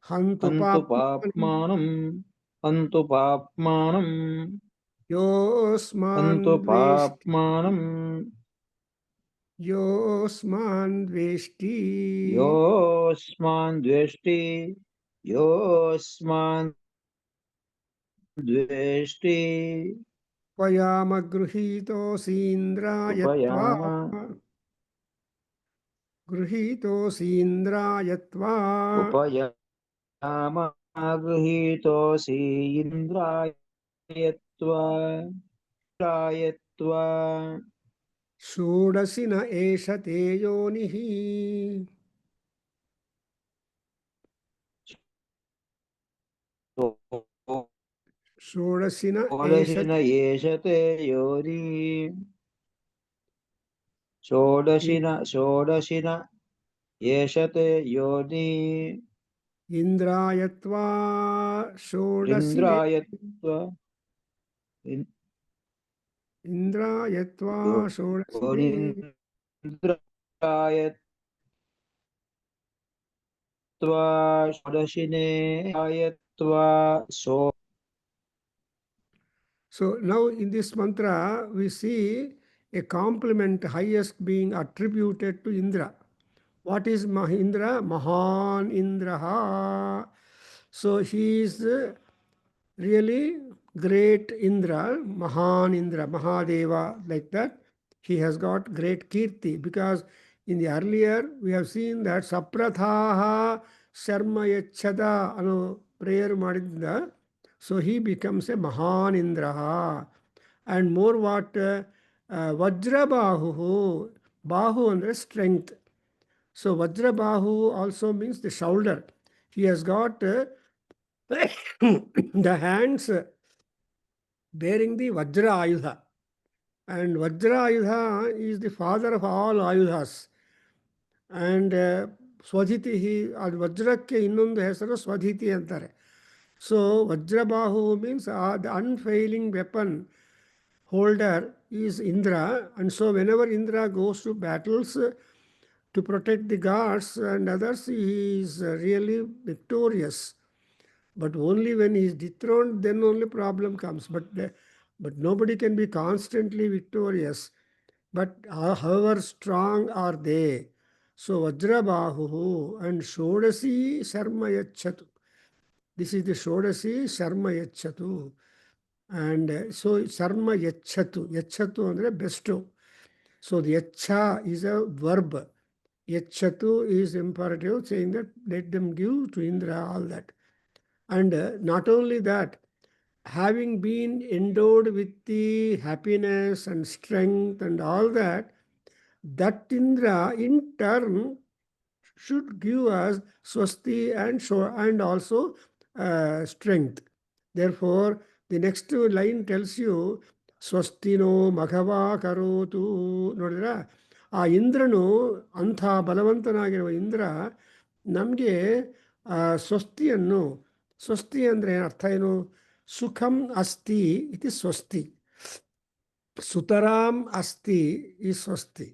ಹಂತು ಹಂತು ಪಾಪ್ಮಾನಂ. ಹಂತು ಪಾಪ್ಮಾನಂ. ಯೋಸ್ಮಾನ್ ಹಂತು ಪಾಪ್ಮಾನಂ. ಯೋಸ್ಮಾನ್ ದ್ವೇಷ್ಟಿ. ಯೋಸ್ಮಾನ್ ದ್ವೇಷ್ಟಿ. ಯೋಸ್ಮಾನ್ ದ್ವೇಷ್ಟಿ. ಉಪಯಾಮ ಗೃಹೀತೋಸೀಂದ್ರಾಯತ್ವಾ. ಗೃಹೀತೋಸೀಂದ್ರಾಯತ್ವಾ. ಉಪಯಾಮ ಗೃಹೀತೋಸಿ ಇಂದ್ರಾಯತ್ವಾ. ಇಂದ್ರಾಯತ್ವಾ. ಷೋಡಶಿ ನ ಏಷ ತೇ ಯೋನಿಃ. ಷೋಡಶಿ ನ ಷೋಡಶಿನ ಏಷತೆ ಯೋನಿ. ಷೋಡಶಿನ ಏಷತೆ ಯೋನಿ. ಇಂದ್ರಾಯತ್ವಾ. ಷೋಡಶಿ ಇಂದ್ರಾಯತ್ವಾ. ಇಂದ್ರಾಯತ್ವಾ ಷೋಡಶಿ. ಇಂದ್ರಾಯತ್ವಾ ಷೋಡಶಿನೇ ಆಯತ್ವಾ. So now in this mantra we see a compliment highest being attributed to Indra. What is Mahindra? Mahan Indraha. So he is really great Indra, Mahan Indra, Mahadeva, like that. He has got great Kirti because in the earlier we have seen that Saprathaha Sharma Yachada ano prayer madidda. So he becomes a Mahan Indraha. And more what Vajrabahu, Bahu andre strength. So Vajrabahu also means the shoulder. He has got the hands bearing the Vajra Ayudha. And Vajra Ayudha is the father of all Ayudhas. And Swadhiti, ಅದು ವಜ್ರಕ್ಕೆ ಇನ್ನೊಂದು ಹೆಸರು ಸ್ವಧಿತಿ ಅಂತಾರೆ. So Vajrabahu means the unfailing weapon holder is Indra. And so whenever Indra goes to battles to protect the gods and others, he is really victorious. But only when he is dethroned, then only problem comes. But nobody can be constantly victorious. But however strong are they? So Vajrabahu and Shodasi Sharma Yachatu. This is the Shodasi Sharma Yachatu. And so Sharma Yachatu. Yachatu andre besto. So the Yacha is a verb. Yachatu is imperative, saying that let them give to Indra all that. And not only that, having been endowed with the happiness and strength and all that, that Indra in turn should give us swasti and also strength. Therefore, the next line tells you, ಸ್ವಸ್ತಿನೋ ಮಘವಾ ಕರೋತು. ನೋಡಿದ್ರ, ಆ ಇಂದ್ರನು ಅಂಥ ಬಲವಂತನಾಗಿರುವ ಇಂದ್ರ ನಮಗೆ ಸ್ವಸ್ತಿಯನ್ನು, ಸ್ವಸ್ತಿ ಅಂದರೆ ಅರ್ಥ ಏನು? ಸುಖಂ ಅಸ್ತಿ ಇತಿ ಸ್ವಸ್ತಿ, ಸುತರಾಂ ಅಸ್ತಿ is swasti,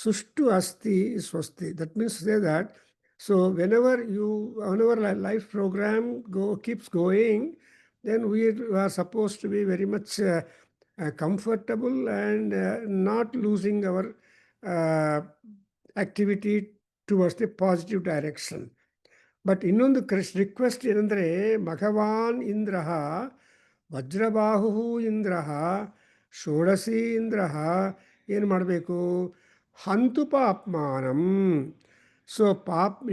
sushtu asti is swasti. That means to say that, so whenever life program keeps going, then we are supposed to be very much comfortable and not losing our activity towards the positive direction. But ಇನ್ನೊಂದು request ಏನಂದರೆ, ಭಗವಾನ್ ಇಂದ್ರ ವಜ್ರಬಾಹು ಇಂದ್ರ ಷೋಡಸಿ ಇಂದ್ರ ಏನು ಮಾಡಬೇಕು? ಹಂತು ಪಾಪ್ಮಾನಂ. So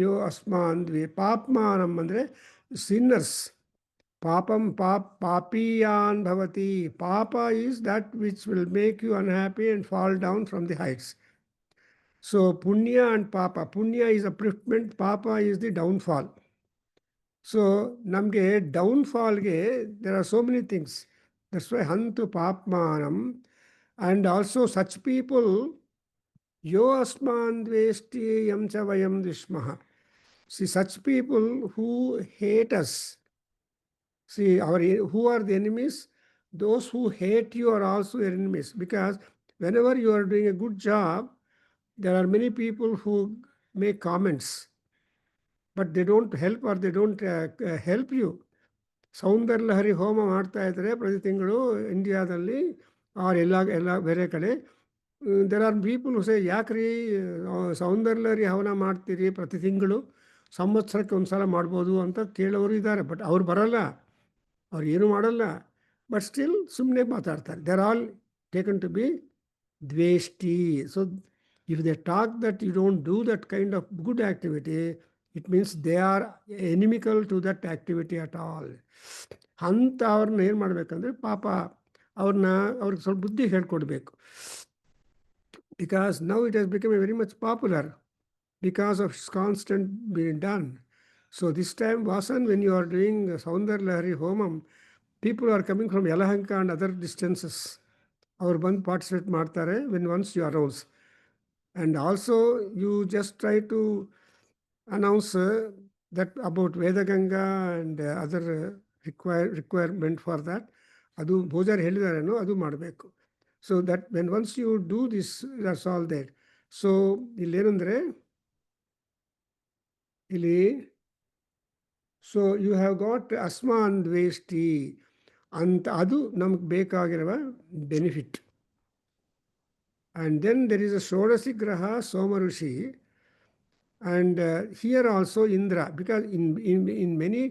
ಯೋ ಅಸ್ಮಾನ್ ದ್ವೇ ಪಾಪ್ಮಾನಂ ಅಂದರೆ sinners. ಪಾಪಂ ಪಾಪೀಯಾನ್ ಭವತಿ. Papa is that which will make you unhappy and fall down from the heights. So punya and papa. Punya is upliftment, papa is the downfall. So namge downfall ge there are so many things. That's why hantu papmanam. And also such people, yo asman dvesti yam cha vayam dishmaha. See, such people who hate us. See, who are the enemies? Those who hate you are also your enemies. Because whenever you are doing a good job, there are many people who make comments, but they don't help or they don't help you. ಸೌಂದರ್ಯ ಲಹರಿ ಹೋಮ ಮಾಡ್ತಾ ಇದ್ದಾರೆ ಪ್ರತಿ ತಿಂಗಳು ಇಂಡಿಯಾದಲ್ಲಿ R ಎಲ್ಲ ಬೇರೆ ಕಡೆ. There are people who ಸೇ, ಯಾಕ್ರಿ ಸೌಂದರ್ಯ ಲಹರಿ ಹವನ ಮಾಡ್ತೀರಿ ಪ್ರತಿ ತಿಂಗಳು, ಸಂವತ್ಸರಕ್ಕೆ ಒಂದು ಸಲ ಮಾಡ್ಬೋದು ಅಂತ ಕೇಳೋರು ಇದ್ದಾರೆ. ಬಟ್ ಅವ್ರು ಬರಲ್ಲ, ಅವ್ರು ಏನೂ ಮಾಡಲ್ಲ, ಬಟ್ ಸ್ಟಿಲ್ ಸುಮ್ಮನೆ ಮಾತಾಡ್ತಾರೆ. They are all taken to be ದ್ವೇಷ್ಟಿ. So if they talk that you don't do that kind of good activity, it means they are inimical to that activity at all. ಅಂತ ಅವ್ರನ್ನ ಏನು ಮಾಡಬೇಕಂದ್ರೆ, ಪಾಪ ಅವ್ರಿಗೆ ಸ್ವಲ್ಪ ಬುದ್ಧಿ ಹೇಳ್ಕೊಡ್ಬೇಕು. Because now it has become very much popular because of constant being done. So this time Vasan, when you are doing Saundar Lahari Homam, people are coming from Yelahanka and other distances. ಅವ್ರು ಬಂದು participate ಮಾಡ್ತಾರೆ when once you arouse. And also you just try to announce that about Vedaganga and other requirement for that. ಅದು ಭೋಜಾರ್ ಹೇಳಿದಾರೇನೋ ಅದು ಮಾಡಬೇಕು. So that when once you do this, that's all that. So ಇಲ್ಲೇನಂದರೆ ಇಲ್ಲಿ, so you have got ಅಸ್ಮಾನ್ ದ್ವೇಷ್ಟಿ ಅಂತ, ಅದು ನಮ್ಗೆ ಬೇಕಾಗಿರುವ benefit. And then there is a Shodasi Graha Soma Rishi, and here also Indra, because in many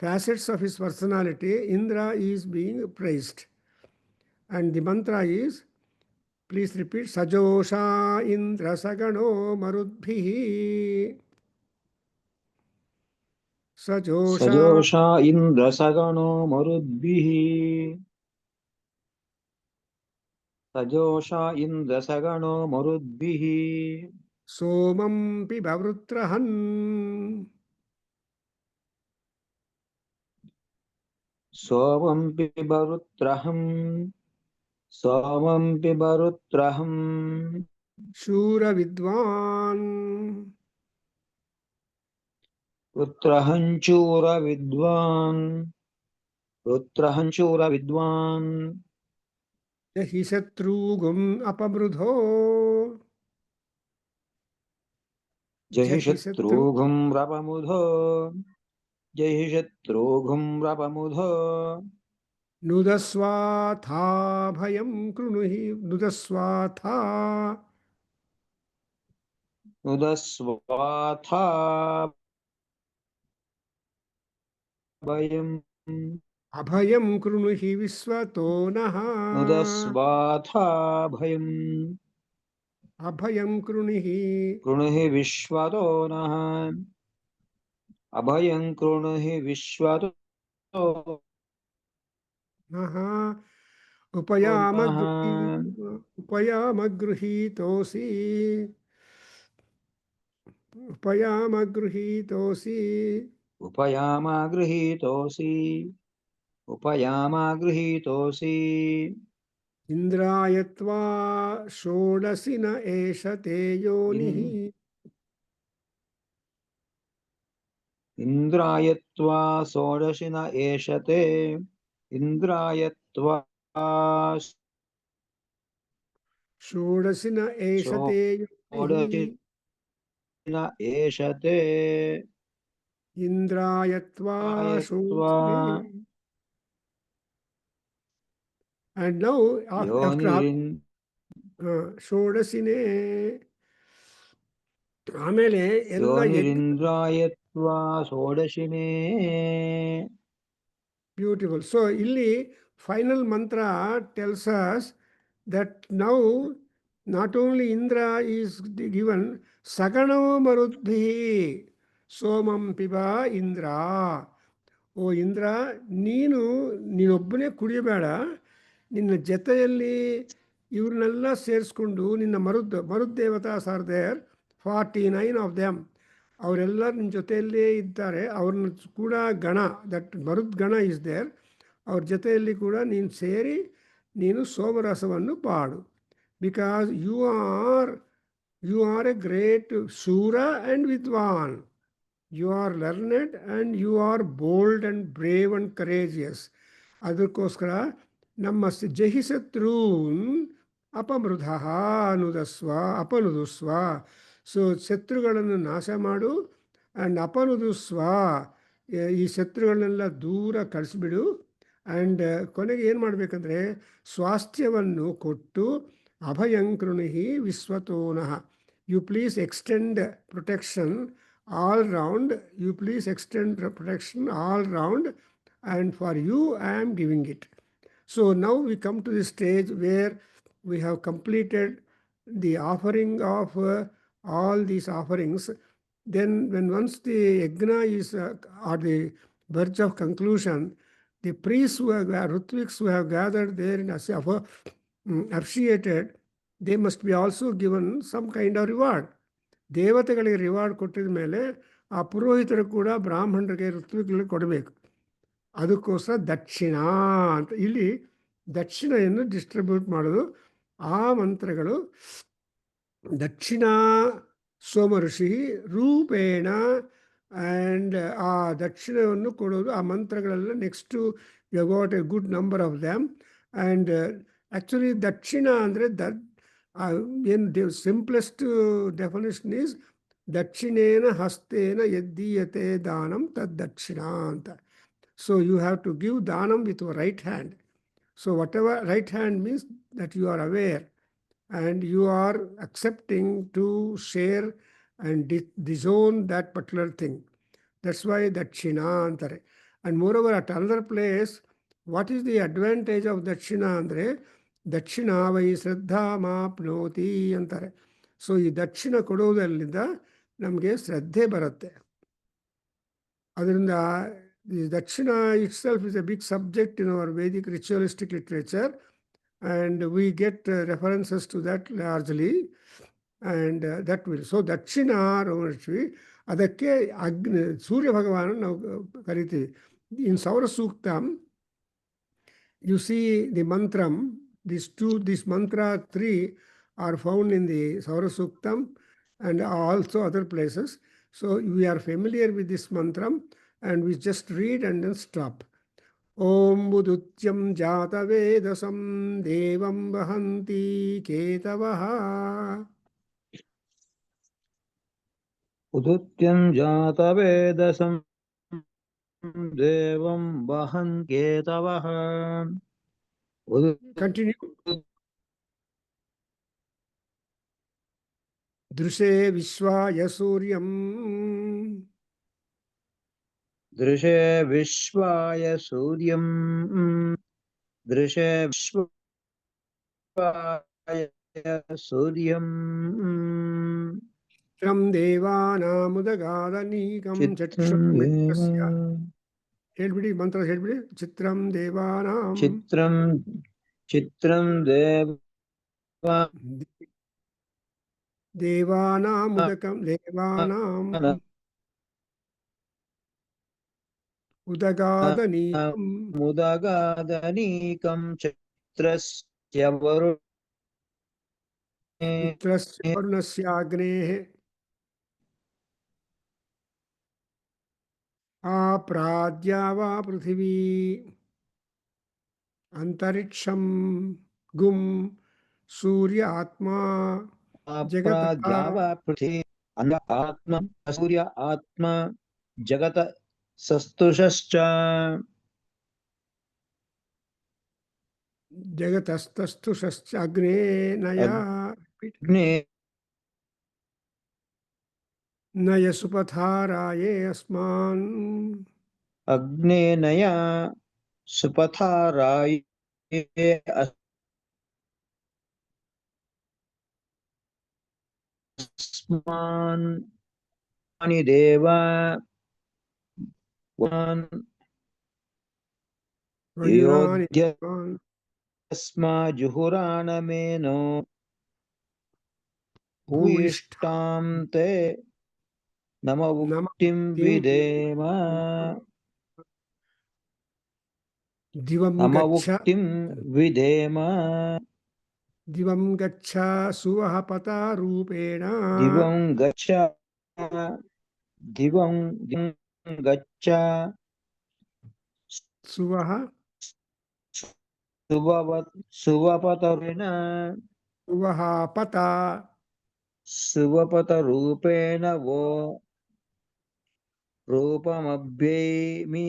facets of his personality, Indra is being praised. And the mantra is, please repeat, Sajosha Indra Sagano Marudbhihi. Sajosha Indra Sagano Marudbhihi. Sajosha Indra Sagano Marudbhihi. Somam Pibavrutrahan. सोमं पिबरुत्रहम् सोमं पिबरुत्रहम् शूरविद्वान् रुत्रहञ्चूरविद्वान् हि शत्रूगुम् अपमृधो जहि जहि शत्रु शत्रूघुं रपमुधो जहि शत्रूघुं रपमुधो नुदस्वाथा भयं कृणुहि नुदस्वाथा नुदस्वाथा भयम् अभयं कृणुहि विश्वतो नः नुदस्वाथा भयम् अभयं कृणुहि कृणुहि विश्वतो नः अभयं कृणुहि विश्वतो नः नः उपयामगृहीतोऽसि उपयामगृहीतोऽसि उपयामागृहीतोऽसि उपयामागृहीतोऽसि इन्द्राय त्वा षोडशि न एष ते योनिः इन्द्राय त्वा षोडशि न एषते इन्द्राय त्वा षोडशि न एष ते योनिः षोडशि न एषते इन्द्राय त्वा इन्द्राय त्वा षोडशि and now after योनिरिन् ಷೋಡಶಿನೇ ಆಮೇಲೆ ಎಲ್ಲ योनिरिन्द्राय त्वा षोडशिने ಬ್ಯೂಟಿಫುಲ್. ಸೊ ಇಲ್ಲಿ final mantra tells us that now not only Indra is given ಸಗಣೋ ಮರುದ್ಭಿ ಸೋಮಂ ಪಿಬ ಇಂದ್ರ. ಓ ಇಂದ್ರ, ನೀನೊಬ್ಬನೇ ಕುಡಿಯಬೇಡ, ನಿನ್ನ ಜೊತೆಯಲ್ಲಿ ಇವ್ರನ್ನೆಲ್ಲ ಸೇರಿಸ್ಕೊಂಡು ನಿನ್ನ ಮರುದ್ದೇವತಾಸ್ ಆರ್ ದೇರ್ 49 ಆಫ್ ದೆಮ್, ಅವರೆಲ್ಲ ನಿನ್ನ ಜೊತೆಯಲ್ಲೇ ಇದ್ದಾರೆ. ಅವ್ರನ್ನ ಕೂಡ ಗಣ, ದಟ್ ಮರುದ್ಗಣ ಇಸ್ ದೇರ್, ಅವ್ರ ಜೊತೆಯಲ್ಲಿ ಕೂಡ ನೀನು ಸೇರಿ ನೀನು ಸೋಮರಸವನ್ನು ಪಾಡು. Because you are a great ಶೂರ ಆ್ಯಂಡ್ ವಿದ್ವಾನ್. You are learned and you are bold and brave and courageous. ಅದಕ್ಕೋಸ್ಕರ ನಮ್ಮ ಜಹಿಶತ್ರೂನ್ ಅಪಮೃಧ ಅಪನುದುಸ್ವ. ಸೊ ಶತ್ರುಗಳನ್ನು ನಾಶ ಮಾಡು, ಆ್ಯಂಡ್ ಅಪನುದುಸ್ವ, ಈ ಶತ್ರುಗಳನ್ನೆಲ್ಲ ದೂರ ಕಳಿಸ್ಬಿಡು. ಆ್ಯಂಡ್ ಕೊನೆಗೆ ಏನು ಮಾಡಬೇಕಂದ್ರೆ ಸ್ವಾಸ್ಥ್ಯವನ್ನು ಕೊಟ್ಟು ಅಭಯಂಕೃಣಿಹಿ ವಿಶ್ವತೋನಃ, you please extend protection all round, you please extend protection all round, and for you I am giving it. So now we come to the stage where we have completed the offering of all these offerings. Then when once the yajna is at the verge of conclusion, the priests Ritviks who have gathered there and appreciated, they must be also given some kind of reward. ದೇವತೆಗಳಿಗೆ reward ಕೊಟ್ಟಿದ ಮೇಲೆ ಆ ಪುರೋಹಿತರು ಕೂಡ ಬ್ರಾಹ್ಮಣರಿಗೆ ಋತ್ವಿಗಳಿಗೆ ಕೊಡಬೇಕು. ಅದಕ್ಕೋಸ್ಕರ ದಕ್ಷಿಣ ಅಂತ ಇಲ್ಲಿ ದಕ್ಷಿಣೆಯನ್ನು ಡಿಸ್ಟ್ರಿಬ್ಯೂಟ್ ಮಾಡೋದು. ಆ ಮಂತ್ರಗಳು ದಕ್ಷಿಣ ಸೋಮ ಋಷಿ ರೂಪೇಣ, ಆ್ಯಂಡ್ ಆ ದಕ್ಷಿಣವನ್ನು ಕೊಡೋದು. ಆ ಮಂತ್ರಗಳೆಲ್ಲ next you got a good number of them. And actually ದಕ್ಷಿಣ ಅಂದರೆ ಏನು ಸಿಂಪ್ಲೆಸ್ಟ್ ಡೆಫಿನೇಷನ್ ಈಸ್ ದಕ್ಷಿಣೇನ ಹಸ್ತೇನ ಯದ್ದೀಯತೆ ದಾನಂ ತದ್ ದಕ್ಷಿಣ ಅಂತ. So you have to give danam with right hand. So whatever right hand means that you are aware and you are accepting to share and disown that particular thing. That's why Dakshina antare. And moreover, at another place, what is the advantage of Dakshina andre? Dakshina vai shraddha mapnoti antare. So ಈ ದಕ್ಷಿಣ ಕೊಡುವುದರಿಂದ ನಮಗೆ ಶ್ರದ್ಧೆ ಬರುತ್ತೆ. ಅದರಿಂದ the Dakshina itself is a big subject in our Vedic ritualistic literature, and we get references to that largely, and that will. So Dakshina ರೋಮರ್ಷಿ, ಅದಕ್ಕೆ ಸೂರ್ಯ ಭಗವಾನ ನಾವು ಕರಿತೀವಿ. ಇನ್ ಸೌರ ಸೂಕ್ತ you see the mantram, this mantra 3 are found in the Saura Suktam and also other places. So we are familiar with this mantram and we just read and then stop. Om Budutyam Jata Vedasam Devam Vahanti Ketavaha. उदुत्यं जातवेदसं देवं वहन् केतवः Continue. Drishe Vishwaya Suryam. दृशे विश्वाय सूर्यं दृशे विश्वाय सूर्यं Chitram Devanamudagadanekam Chakshur Mitrasya. Helbidi, mantra helbidi. Chitram Devanam. चित्रं Devanamudakam Devanam. Udagadanekam. मुदगादनीकं चित्रस्य वरुणे Mitrasya Varunasya Agnehe. Apradyava Prithvi. Antariksham Gum Surya Atma Jagataha अप्राद्यावा पृथ्वी अन्य आत्मा सूर्य आत्मा जगत सस्तुषश्च Jagatastastushascha Agne Naya अग्ने Naya Supatharaye Asman अग्नेनया सुपथाराये अस्मान् अनि देवा वान् Vayurani योऽध्यस्मा जुहुराणमेनो भूयिष्ठां ते नमवुक्तिं विदेम Divam Gacha नमवुक्तिं विदेम Divam Gacha Suvahapata Rupena दिवं गच्छ दिवं गच्छ Suvaha सुवपतरुण Suvahapata. सुवपतरूपेण वो रूपमभ्यैमि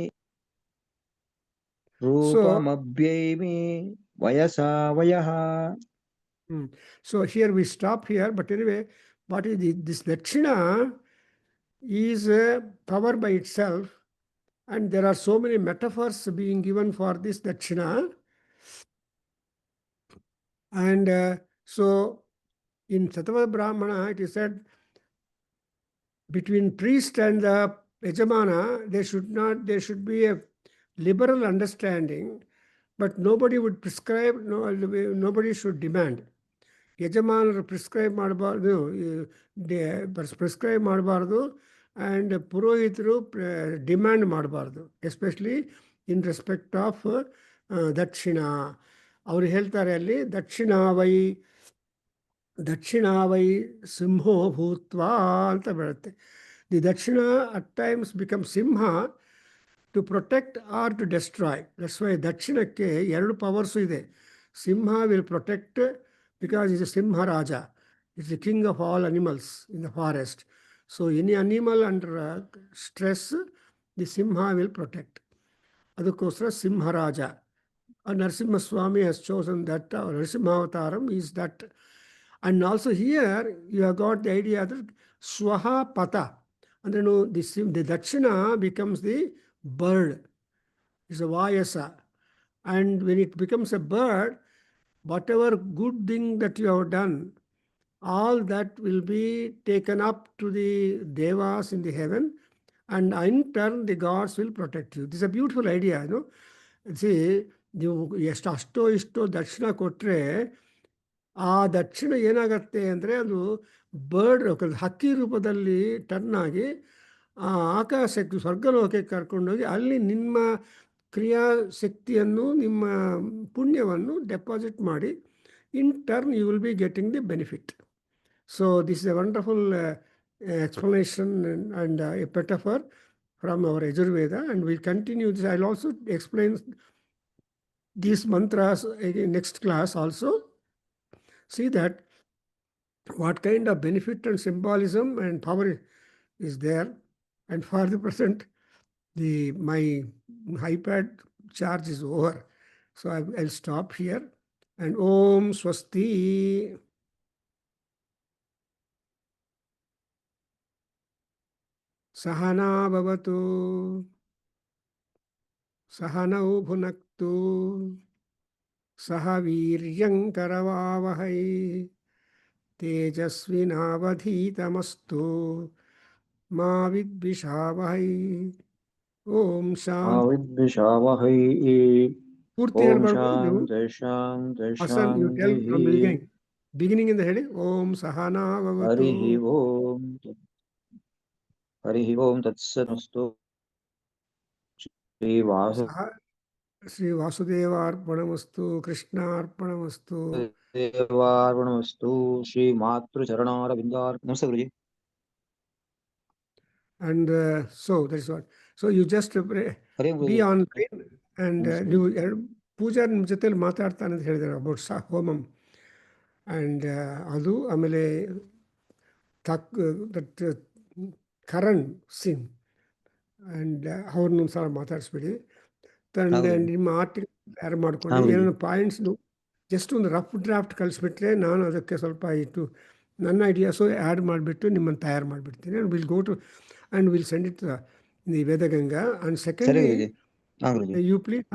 वयसा वयः. So here we stop here, but anyway, what is this Dakshina is a power by itself, and there are so many metaphors being given for this Dakshina. And so in Satava Brahmana, it is said between priest and the Yajamana, there should be a liberal understanding, but nobody would prescribe, nobody should demand. ಯಜಮಾನರು prescribe ಮಾಡಬಾರ್ದು, prescribe ಮಾಡಬಾರ್ದು, and ಪುರೋಹಿತರು demand ಮಾಡಬಾರ್ದು, especially in respect of ದಕ್ಷಿಣ. ಅವರು ಹೇಳ್ತಾರೆ ಅಲ್ಲಿ ದಕ್ಷಿಣಾವೈ ಸಿಂಹೋ ಭೂತ್ವಾ ಅಂತ ಬರುತ್ತೆ. The dakshina at times become simha to protect or to destroy. That's why ದಕ್ಷಿಣಕ್ಕೆ 2 ಪವರ್ಸು ಇದೆ. Simha will protect because he's a Simha Raja. He's the king of all animals in the forest. So any animal under stress, the Simha will protect. Adukosra Simha Raja. And Narasimha Swami has chosen that, Narasimha Avataram is that. And also here you have got the idea that Swaha Pata. And then the Dakshina becomes the bird. It's a Vayasa. And when it becomes a bird, whatever good thing that you have done, all that will be taken up to the devas in the heaven, and in turn the gods will protect you. This is a beautiful idea, you know. See, ನೀವು ಅಷ್ಟೋ ದಕ್ಷಿಣ ಕೊಟ್ಟರೆ ಆ ದಕ್ಷಿಣ ಏನಾಗತ್ತೆ ಅಂದರೆ ಅದು bird ಹಕ್ಕಿ ರೂಪದಲ್ಲಿ turn ಆಗಿ ಆಕಾಶಕ್ಕೆ ಸ್ವರ್ಗಲೋಕಕ್ಕೆ ಕರ್ಕೊಂಡೋಗಿ ಅಲ್ಲಿ ನಿಮ್ಮ ಕ್ರಿಯಾಶಕ್ತಿಯನ್ನು ನಿಮ್ಮ ಪುಣ್ಯವನ್ನು ಡೆಪಾಸಿಟ್ ಮಾಡಿ in turn you will be getting the benefit. So this is a wonderful explanation and a metaphor from our Yajurveda, and we'll continue this. I'll also explain these mantras in next class also. See that what kind of benefit and symbolism and power is there. And for the present, my iPad charge is over, so I'll stop here. And Om Swasti. Sahana bhavatu, sahanau bhunaktu, saha viryam karavavahai, tejasvinavadhitamastu, ma vidvishavahai. Om Sham. ವಿದ್ವಿಷಾವಹೈ. ಪೂರ್ತಿ ಓಂ ಹೇಳ್ಬಾರ್ದು ನೀವು. ಶಾಂತಿ Hasan, you tell from Shanti. beginning ಇಂದ ಹೇಳಿ. ಓಂ ಸಹನಾ ಭವತು. ಹರಿ ಓಂ ತತ್ಸನಸ್ತು. ಶ್ರೀ ವಾಸುದೇವಾರ್ಪಣಮಸ್ತು. ಕೃಷ್ಣಾರ್ಪಣಮಸ್ತು. ದೇವಾರ್ಪಣಮಸ್ತು. ಶ್ರೀ ಮಾತೃಚರಣಾರವಿಂದಾರ್. ನಮಸ್ತೆ ಗುರುಜಿ. And so that is what. So you just Hari be online and ನೀವು ಪೂಜಾ ನಿಮ್ಮ ಜೊತೆಲಿ ಮಾತಾಡ್ತಾನೆ ಅಂತ ಹೇಳಿದ್ದಾರೆ ಅಬೌಟ್ ಹೋಮಂ. ಆ್ಯಂಡ್ ಅದು ಆಮೇಲೆ ದಟ್ ಕರಣ್ ಸಿಂಗ್ ಆ್ಯಂಡ್ ಅವ್ರನ್ನ ಸಹ ಮಾತಾಡಿಸ್ಬಿಡಿ. ನಿಮ್ಮ ಆರ್ಟಿಕಲ್ ತಯಾರು ಮಾಡ್ಕೊಂಡು ಏನೇನು ಪಾಯಿಂಟ್ಸ್ ಜಸ್ಟ್ ಒಂದು ರಫ್ ಡ್ರಾಫ್ಟ್ ಕಳಿಸ್ಬಿಟ್ರೆ ನಾನು ಅದಕ್ಕೆ ಸ್ವಲ್ಪ ಇಟ್ಟು ನನ್ನ ಐಡಿಯಾಸು ಆ್ಯಡ್ ಮಾಡಿಬಿಟ್ಟು ನಿಮ್ಮನ್ನು ತಯಾರು ಮಾಡಿಬಿಡ್ತೀನಿ. And will go to and will send it the Vedaganga. And secondly you please